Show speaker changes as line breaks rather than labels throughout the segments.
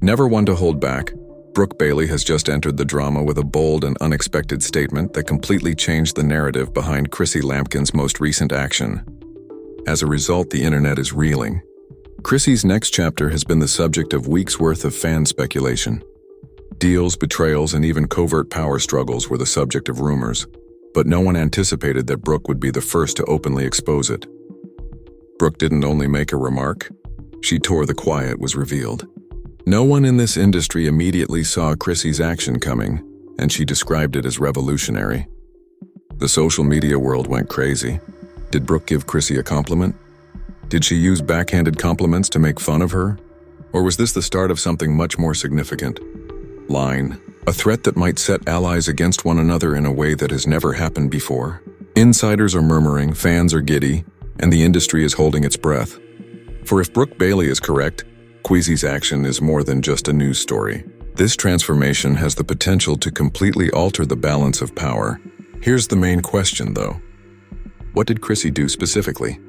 Never one to hold back, Brooke Bailey has just entered the drama with a bold and unexpected statement that completely changed the narrative behind Chrissy Lampkin's most recent action. As a result, the internet is reeling. Chrissy's next chapter has been the subject of weeks' worth of fan speculation. Deals, betrayals, and even covert power struggles were the subject of rumors, but no one anticipated that Brooke would be the first to openly expose it. Brooke didn't only make a remark, she tore the quiet was revealed. No one in this industry immediately saw Chrissy's action coming, and she described it as revolutionary. The social media world went crazy. Did Brooke give Chrissy a compliment? Did she use backhanded compliments to make fun of her? Or was this the start of something much more significant? Lying, a threat that might set allies against one another in a way that has never happened before. Insiders are murmuring, fans are giddy, and the industry is holding its breath. For if Brooke Bailey is correct, Chrissy's action is more than just a news story. This transformation has the potential to completely alter the balance of power. Here's the main question, though. What did Chrissy do specifically?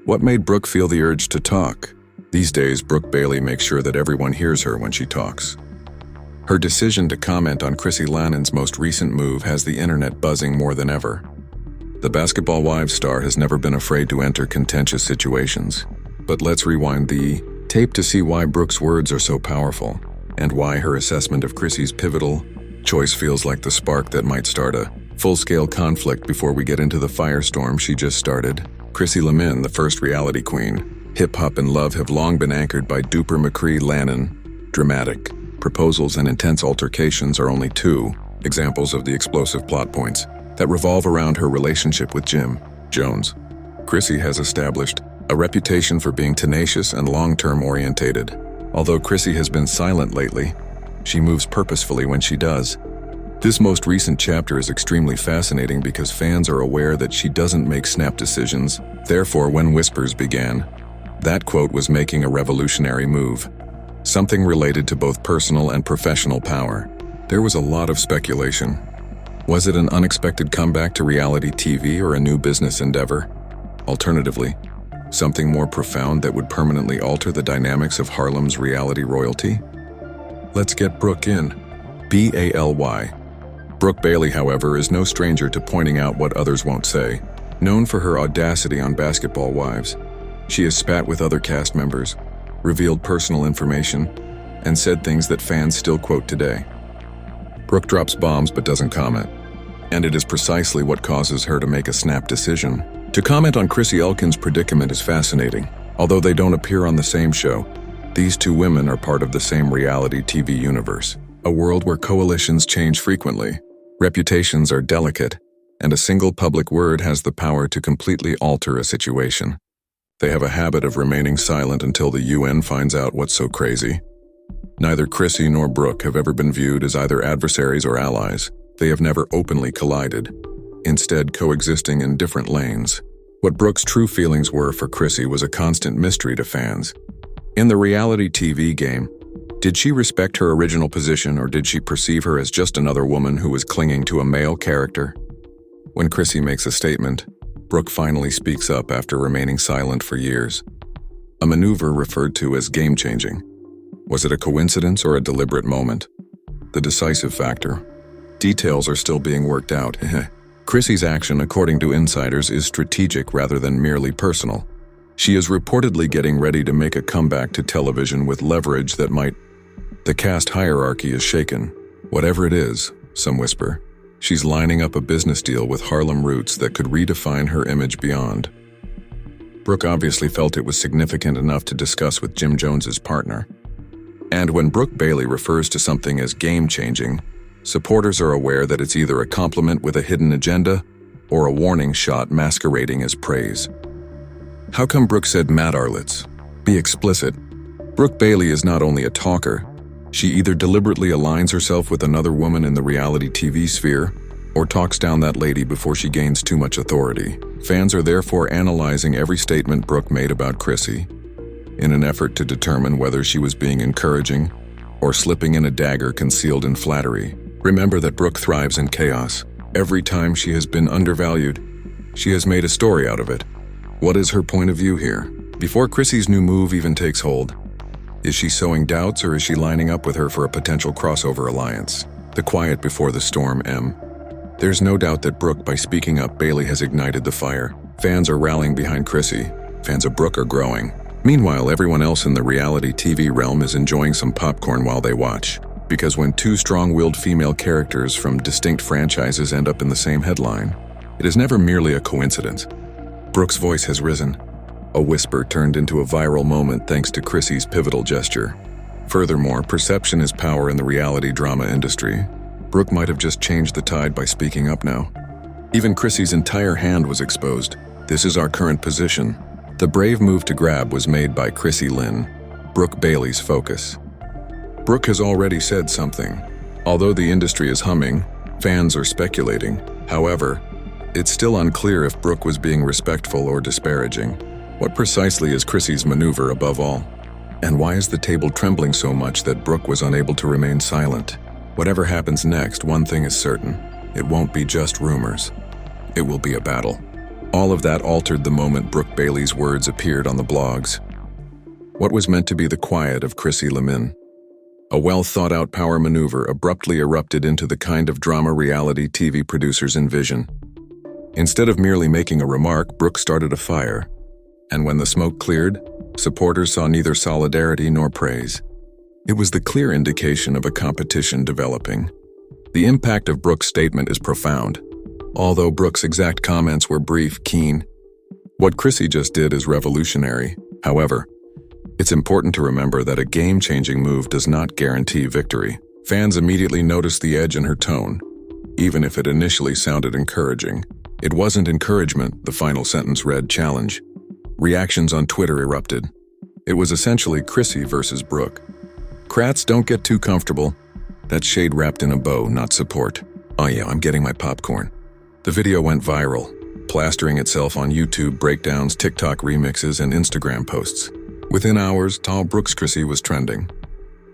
What made Brooke feel the urge to talk? These days, Brooke Bailey makes sure that everyone hears her when she talks. Her decision to comment on Chrissy Lampkin's most recent move has the internet buzzing more than ever. The Basketball Wives star has never been afraid to enter contentious situations. But let's rewind the tape to see why Brooke's words are so powerful, and why her assessment of Chrissy's pivotal choice feels like the spark that might start a full-scale conflict before we get into the firestorm she just started. Chrissy Lampkin, the first reality queen. Hip-hop and love have long been anchored by duper McCree Lannon. Dramatic proposals and intense altercations are only two examples of the explosive plot points that revolve around her relationship with Jim Jones. Chrissy has established a reputation for being tenacious and long-term orientated. Although Chrissy has been silent lately, she moves purposefully when she does. This most recent chapter is extremely fascinating because fans are aware that she doesn't make snap decisions. Therefore, when whispers began, that quote was making a revolutionary move. Something related to both personal and professional power. There was a lot of speculation. Was it an unexpected comeback to reality TV or a new business endeavor? Alternatively, something more profound that would permanently alter the dynamics of Harlem's reality royalty? Let's get Brooke in. B-A-L-Y. Brooke Bailey, however, is no stranger to pointing out what others won't say. Known for her audacity on Basketball Wives, she has spat with other cast members, revealed personal information, and said things that fans still quote today. Brooke drops bombs but doesn't comment, and it is precisely what causes her to make a snap decision. To comment on Chrissy Lampkin's predicament is fascinating. Although they don't appear on the same show, these two women are part of the same reality TV universe. A world where coalitions change frequently, reputations are delicate, and a single public word has the power to completely alter a situation. They have a habit of remaining silent until the UN finds out what's so crazy. Neither Chrissy nor Brooke have ever been viewed as either adversaries or allies. They have never openly collided, instead coexisting in different lanes. What Brooke's true feelings were for Chrissy was a constant mystery to fans. In the reality TV game, did she respect her original position, or did she perceive her as just another woman who was clinging to a male character? When Chrissy makes a statement, Brooke finally speaks up after remaining silent for years. A maneuver referred to as game-changing. Was it a coincidence or a deliberate moment? The decisive factor. Details are still being worked out. Chrissy's action, according to insiders, is strategic rather than merely personal. She is reportedly getting ready to make a comeback to television with leverage that might... The cast hierarchy is shaken. Whatever it is, some whisper, she's lining up a business deal with Harlem roots that could redefine her image beyond. Brooke obviously felt it was significant enough to discuss with Jim Jones's partner. And when Brooke Bailey refers to something as game-changing, supporters are aware that it's either a compliment with a hidden agenda or a warning shot masquerading as praise. How come Brooke said Mad Arlets? Be explicit. Brooke Bailey is not only a talker, she either deliberately aligns herself with another woman in the reality TV sphere or talks down that lady before she gains too much authority. Fans are therefore analyzing every statement Brooke made about Chrissy in an effort to determine whether she was being encouraging or slipping in a dagger concealed in flattery. Remember that Brooke thrives in chaos. Every time she has been undervalued, she has made a story out of it. What is her point of view here? Before Chrissy's new move even takes hold, Is she sowing doubts, or is she lining up with her for a potential crossover alliance? The quiet before the storm, M. There's no doubt that Brooke, by speaking up, Bailey has ignited the fire. Fans are rallying behind Chrissy. Fans of Brooke are growing. Meanwhile, everyone else in the reality TV realm is enjoying some popcorn while they watch. Because when two strong-willed female characters from distinct franchises end up in the same headline, it is never merely a coincidence. Brooke's voice has risen. A whisper turned into a viral moment thanks to Chrissy's pivotal gesture. Furthermore, perception is power in the reality drama industry. Brooke might have just changed the tide by speaking up now. Even Chrissy's entire hand was exposed. This is our current position. The brave move to grab was made by Chrissy Lynn, Brooke Bailey's focus. Brooke has already said something. Although the industry is humming, fans are speculating. However, it's still unclear if Brooke was being respectful or disparaging. What precisely is Chrissy's maneuver above all? And why is the table trembling so much that Brooke was unable to remain silent? Whatever happens next, one thing is certain. It won't be just rumors. It will be a battle. All of that altered the moment Brooke Bailey's words appeared on the blogs. What was meant to be the quiet of Chrissy Lampkin? A well-thought-out power maneuver abruptly erupted into the kind of drama reality TV producers envision. Instead of merely making a remark, Brooke started a fire. And when the smoke cleared, supporters saw neither solidarity nor praise. It was the clear indication of a competition developing. The impact of Brooke's statement is profound. Although Brooke's exact comments were brief, keen. What Chrissy just did is revolutionary. However, it's important to remember that a game-changing move does not guarantee victory. Fans immediately noticed the edge in her tone, even if it initially sounded encouraging. It wasn't encouragement, the final sentence read challenge. Reactions on Twitter erupted. It was essentially Chrissy versus Brooke. Krats, don't get too comfortable. That's shade wrapped in a bow, not support. Oh yeah, I'm getting my popcorn. The video went viral, plastering itself on YouTube breakdowns, TikTok remixes, and Instagram posts. Within hours, tall Brooke's Chrissy was trending.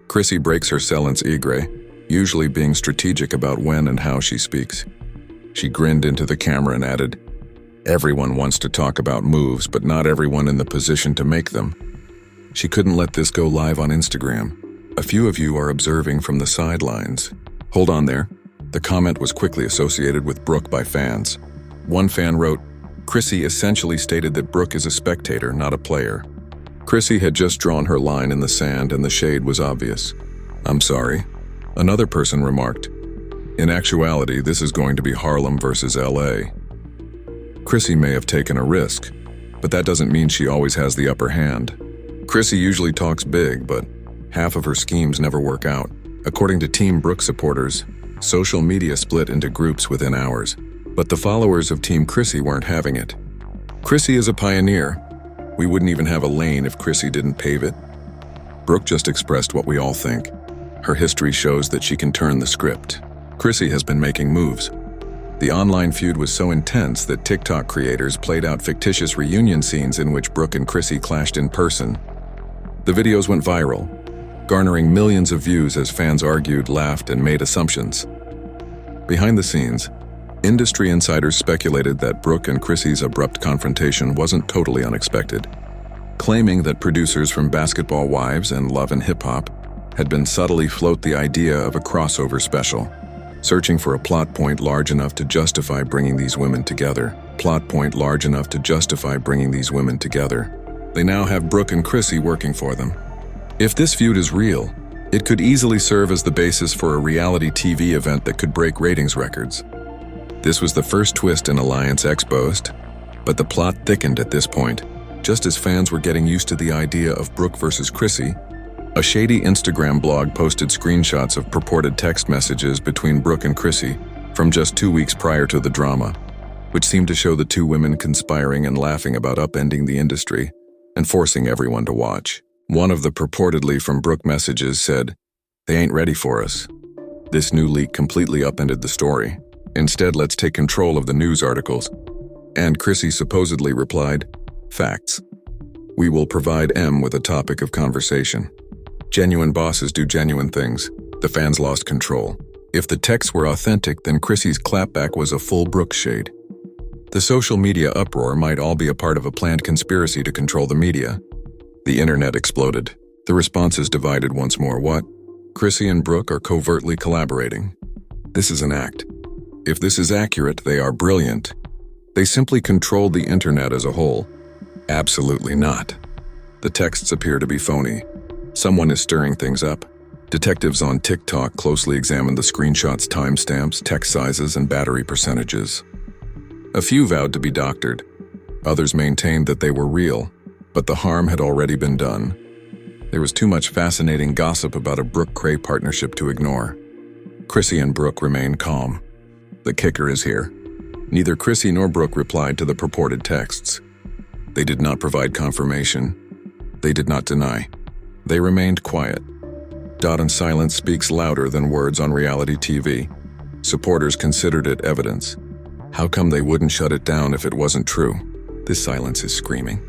Chrissy breaks her silence aigre, usually being strategic about when and how she speaks. She grinned into the camera and added, "Everyone wants to talk about moves, but not everyone in the position to make them." She couldn't let this go live on Instagram. "A few of you are observing from the sidelines." Hold on there. The comment was quickly associated with Brooke by fans. One fan wrote, "Chrissy essentially stated that Brooke is a spectator, not a player." Chrissy had just drawn her line in the sand and the shade was obvious. "I'm sorry." Another person remarked, "In actuality, this is going to be Harlem versus LA." Chrissy may have taken a risk, but that doesn't mean she always has the upper hand. Chrissy usually talks big, but half of her schemes never work out. According to Team Brooke supporters, social media split into groups within hours, but the followers of Team Chrissy weren't having it. Chrissy is a pioneer. We wouldn't even have a lane if Chrissy didn't pave it. Brooke just expressed what we all think. Her history shows that she can turn the script. Chrissy has been making moves. The online feud was so intense that TikTok creators played out fictitious reunion scenes in which Brooke and Chrissy clashed in person. The videos went viral, garnering millions of views as fans argued, laughed, and made assumptions. Behind the scenes, industry insiders speculated that Brooke and Chrissy's abrupt confrontation wasn't totally unexpected, claiming that producers from Basketball Wives and Love and Hip Hop had been subtly float the idea of a crossover special, searching for a plot point large enough to justify bringing these women together. Plot point large enough to justify bringing these women together. They now have Brooke and Chrissy working for them. If this feud is real, it could easily serve as the basis for a reality TV event that could break ratings records. This was the first twist in Alliance exposed, but the plot thickened at this point. Just as fans were getting used to the idea of Brooke versus Chrissy, a shady Instagram blog posted screenshots of purported text messages between Brooke and Chrissy from just 2 weeks prior to the drama, which seemed to show the two women conspiring and laughing about upending the industry and forcing everyone to watch. One of the purportedly from Brooke messages said, "They ain't ready for us." This new leak completely upended the story. "Instead, let's take control of the news articles." And Chrissy supposedly replied, "Facts. We will provide M with a topic of conversation." Genuine bosses do genuine things. The fans lost control. If the texts were authentic, then Chrissy's clapback was a full Brooke shade. The social media uproar might all be a part of a planned conspiracy to control the media. The internet exploded. The response is divided once more. What? Chrissy and Brooke are covertly collaborating. This is an act. If this is accurate, they are brilliant. They simply controlled the internet as a whole. Absolutely not. The texts appear to be phony. Someone is stirring things up. Detectives on TikTok closely examined the screenshots, timestamps, text sizes, and battery percentages. A few vowed to be doctored. Others maintained that they were real, but the harm had already been done. There was too much fascinating gossip about a Brooke-Cray partnership to ignore. Chrissy and Brooke remained calm. The kicker is here. Neither Chrissy nor Brooke replied to the purported texts. They did not provide confirmation. They did not deny. They remained quiet. Dot and silence speaks louder than words on reality TV. Supporters considered it evidence. How come they wouldn't shut it down if it wasn't true? This silence is screaming.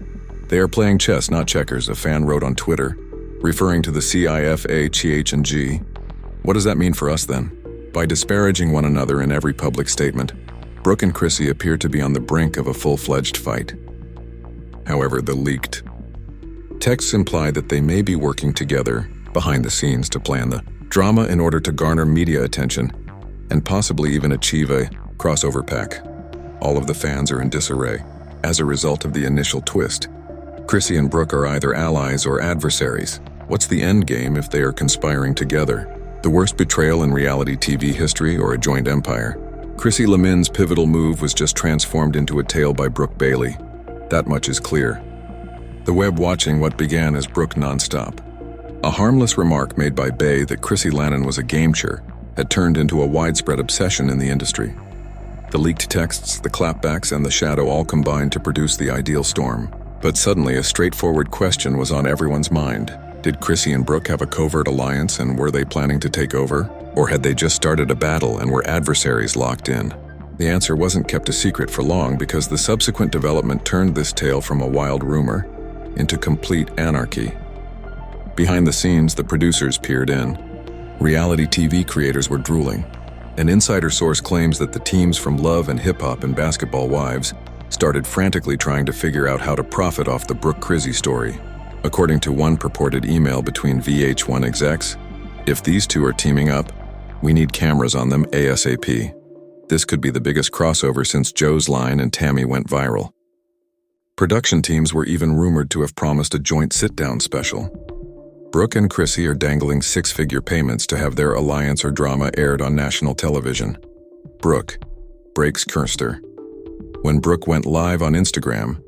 They are playing chess, not checkers, a fan wrote on Twitter, referring to the FIFA, CH&G. What does that mean for us then? By disparaging one another in every public statement, Brooke and Chrissy appear to be on the brink of a full-fledged fight. However, the leaked texts imply that they may be working together behind the scenes to plan the drama in order to garner media attention and possibly even achieve a crossover pack. All of the fans are in disarray as a result of the initial twist. Chrissy and Brooke are either allies or adversaries. What's the end game if they are conspiring together? The worst betrayal in reality TV history or a joint empire? Chrissy Lampkin's pivotal move was just transformed into a tale by Brooke Bailey. That much is clear. The web watching what began as Brooke nonstop. A harmless remark made by Bay that Chrissy Lampkin was a gamecher had turned into a widespread obsession in the industry. The leaked texts, the clapbacks, and the shadow all combined to produce the ideal storm. But suddenly a straightforward question was on everyone's mind. Did Chrissy and Brooke have a covert alliance and were they planning to take over? Or had they just started a battle and were adversaries locked in? The answer wasn't kept a secret for long because the subsequent development turned this tale from a wild rumor into complete anarchy. Behind the scenes, the producers peered in. Reality TV creators were drooling. An insider source claims that the teams from Love and Hip Hop and Basketball Wives started frantically trying to figure out how to profit off the Brooke-Chrissy story. According to one purported email between VH1 execs, if these two are teaming up, we need cameras on them ASAP. This could be the biggest crossover since Joe's Line and Tammy went viral. Production teams were even rumored to have promised a joint sit-down special. Brooke and Chrissy are dangling six-figure payments to have their alliance or drama aired on national television. Brooke breaks Kirster. When Brooke went live on Instagram,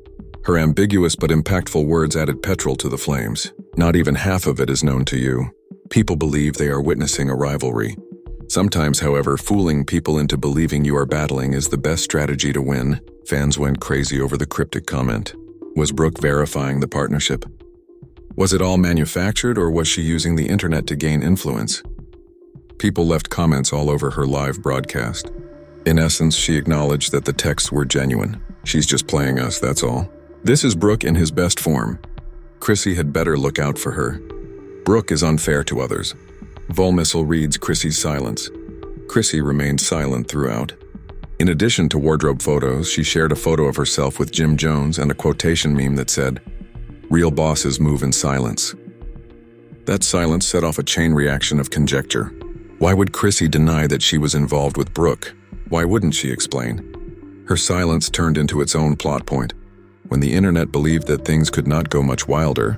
her ambiguous but impactful words added petrol to the flames. Not even half of it is known to you. People believe they are witnessing a rivalry. Sometimes, however, fooling people into believing you are battling is the best strategy to win. Fans went crazy over the cryptic comment. Was Brooke verifying the partnership? Was it all manufactured, or was she using the internet to gain influence? People left comments all over her live broadcast. In essence, she acknowledged that the texts were genuine. She's just playing us, that's all. This is Brooke in his best form. Chrissy had better look out for her. Brooke is unfair to others. Volmissel reads Chrissy's silence. Chrissy remained silent throughout. In addition to wardrobe photos, she shared a photo of herself with Jim Jones and a quotation meme that said, "Real bosses move in silence." That silence set off a chain reaction of conjecture. Why would Chrissy deny that she was involved with Brooke? Why wouldn't she explain? Her silence turned into its own plot point. When the internet believed that things could not go much wilder,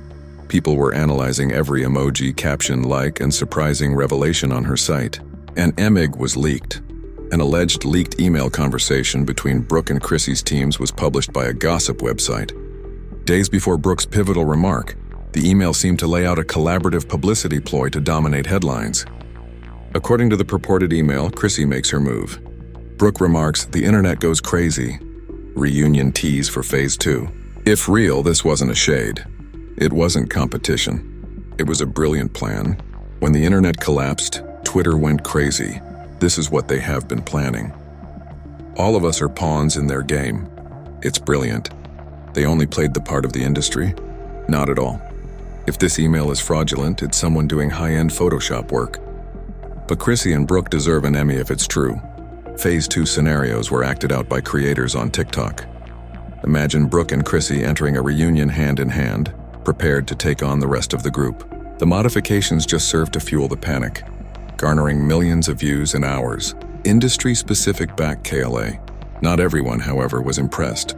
people were analyzing every emoji, caption, like, and surprising revelation on her site. An image was leaked. An alleged leaked email conversation between Brooke and Chrissy's teams was published by a gossip website. Days before Brooke's pivotal remark, the email seemed to lay out a collaborative publicity ploy to dominate headlines. According to the purported email, Chrissy makes her move. Brooke remarks, "The internet goes crazy. Reunion tease for phase 2. If real, this wasn't a shade. It wasn't competition. It was a brilliant plan. When the internet collapsed, Twitter went crazy. This is what they have been planning. All of us are pawns in their game. It's brilliant. They only played the part of the industry? Not at all. If this email is fraudulent, it's someone doing high-end Photoshop work. But Chrissy and Brooke deserve an Emmy if it's true. Phase 2 scenarios were acted out by creators on TikTok. Imagine Brooke and Chrissy entering a reunion hand in hand, prepared to take on the rest of the group. The modifications just served to fuel the panic, garnering millions of views in hours. Industry-specific back KLA. Not everyone, however, was impressed.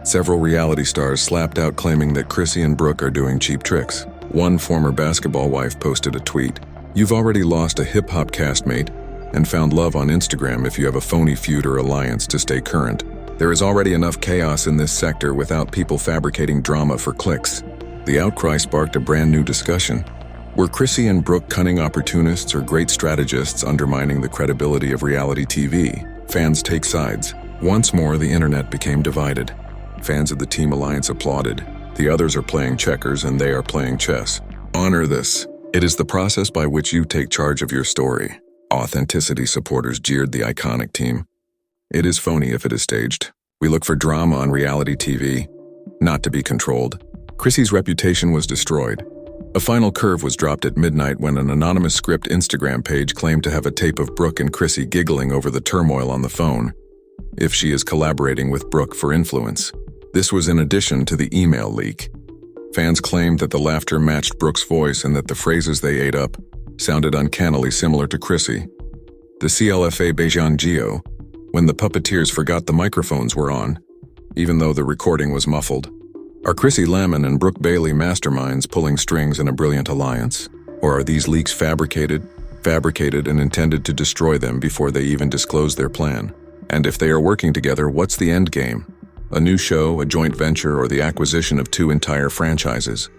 Several reality stars slapped out claiming that Chrissy and Brooke are doing cheap tricks. One former basketball wife posted a tweet, "You've already lost a hip-hop castmate and found love on Instagram if you have a phony feud or alliance to stay current. There is already enough chaos in this sector without people fabricating drama for clicks." The outcry sparked a brand new discussion. Were Chrissy and Brooke cunning opportunists or great strategists undermining the credibility of reality TV? Fans take sides. Once more, the internet became divided. Fans of the Team Alliance applauded. The others are playing checkers and they are playing chess. Honor this. It is the process by which you take charge of your story. Authenticity supporters jeered the iconic team. It is phony if it is staged. We look for drama on reality TV, not to be controlled. Chrissy's reputation was destroyed. A final curve was dropped at midnight when an anonymous script Instagram page claimed to have a tape of Brooke and Chrissy giggling over the turmoil on the phone, if she is collaborating with Brooke for influence. This was in addition to the email leak. Fans claimed that the laughter matched Brooke's voice and that the phrases they ate up sounded uncannily similar to Chrissy. The CLFA Beijing when the puppeteers forgot the microphones were on, even though the recording was muffled. Are Chrissy Lampkin and Brooke Bailey masterminds pulling strings in a brilliant alliance? Or are these leaks fabricated and intended to destroy them before they even disclose their plan? And if they are working together, what's the end game? A new show, a joint venture, or the acquisition of two entire franchises?